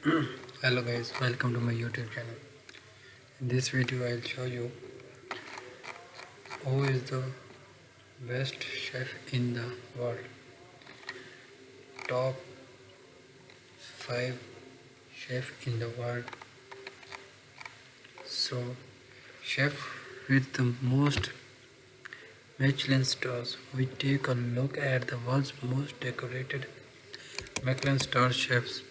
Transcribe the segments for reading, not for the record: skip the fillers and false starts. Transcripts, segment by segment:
Hello guys, welcome to my YouTube channel. In this video I'll show you who is the best chef in the world. Top 5 chef in the world. So chef with the most Michelin stars. We take a look at the world's most decorated Michelin star chefs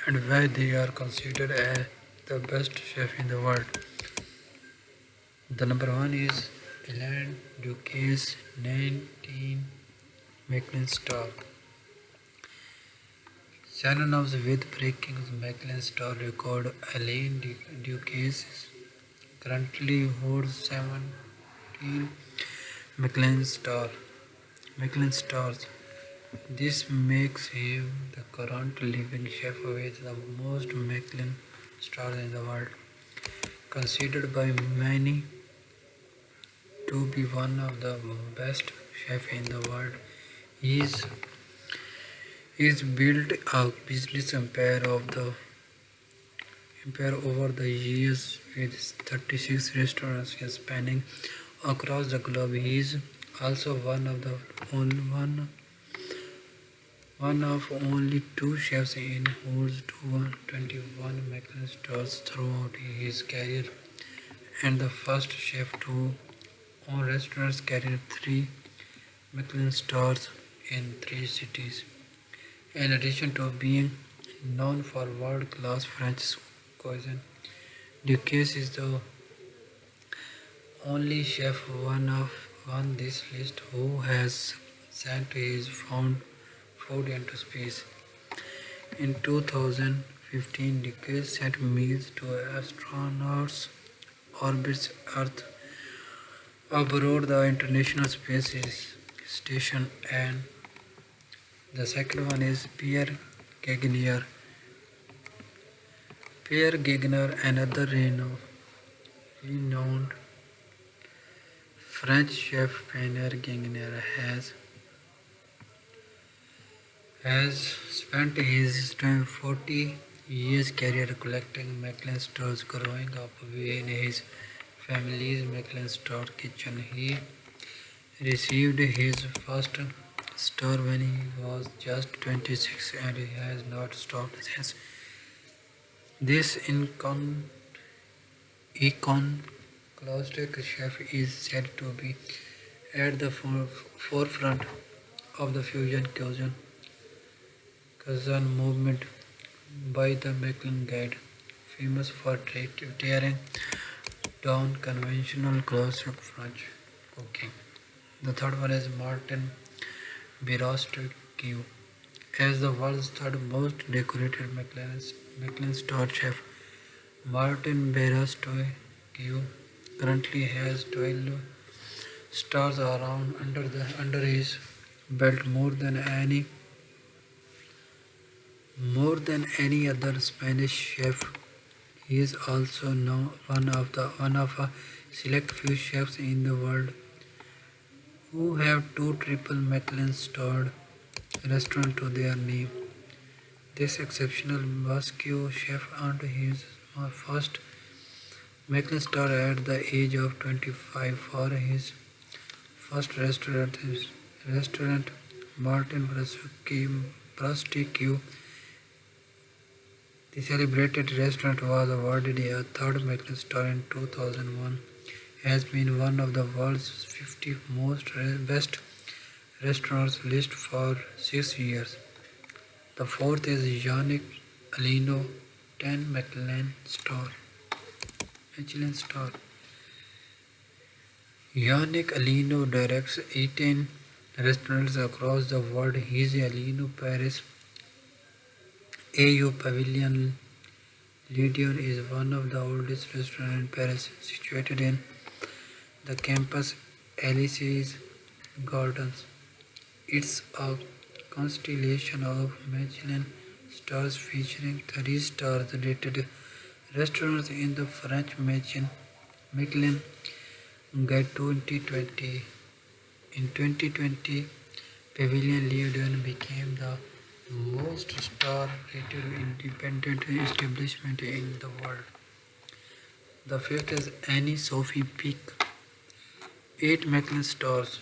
and why they are considered as the best chef in the world. The number one is Alain Ducasse, 19 Michelin star. Synonyms with breaking Michelin star record. Alain Ducasse currently holds 17 Michelin star Michelin stars. This makes him the current living chef with the most Michelin stars in the world. Considered by many to be one of the best chefs in the world, he is built a business empire over the years with 36 restaurants spanning across the globe. He is also one of only two chefs in whose 21 Michelin stars throughout his career, and the first chef to own restaurants carried 3 Michelin stars in 3 cities. In addition to being known for world-class French cuisine, Ducasse is the only chef on this list who has sent his found food into space. In 2015, Ducasse sent meals to astronauts orbits Earth aboard the International Space Station, and the second one is Gagnier. Pierre Gagnier, another renowned French chef. Pierre Gagnier has spent his 40 years career collecting Michelin stars. Growing up in his family's Michelin star kitchen, he received his first star when he was just 26, and he has not stopped since. This iconoclastic chef is said to be at the forefront of the fusion cuisine movement by the Michelin Guide, famous for tearing down conventional classic French cooking. The third one is Martin Birastou. As the world's third most decorated Michelin star chef, Martin Birastou currently has 12 stars around under his belt, more than any other Spanish chef. He is also now one of a select few chefs in the world who have two triple Michelin starred restaurants to their name. This exceptional Basque chef earned his first Michelin star at the age of 25 for his first restaurant Martin Brastic. The celebrated restaurant was awarded a third Michelin star in 2001. Has been one of the world's 50 best restaurants list for 6 years. The fourth is Yannick Alino, 10 Michelin star. Yannick Alino directs 18 restaurants across the world. His Alino Paris AU Pavilion Lydion is one of the oldest restaurants in Paris, situated in the campus Élysées Gardens. It's a constellation of Michelin stars featuring 3 stars rated restaurants in the French Michelin Guide 2020. In 2020, Pavilion Lydion became the most star-rated independent establishment in the world. The fifth is Annie Sophie Peak, 8 Michelin stars.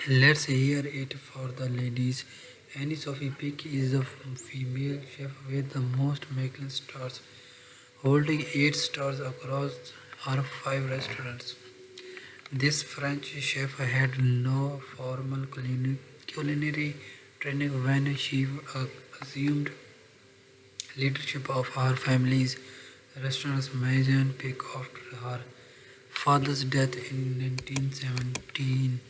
Let's hear it for the ladies. Annie Sophie Peak is the female chef with the most Michelin stars, holding 8 stars across her 5 restaurants. This French chef had no formal culinary training when she assumed leadership of her family's restaurant's maison pick after her father's death in 1917.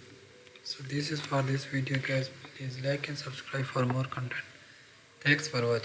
So this is for this video guys. Please like and subscribe for more content. Thanks for watching.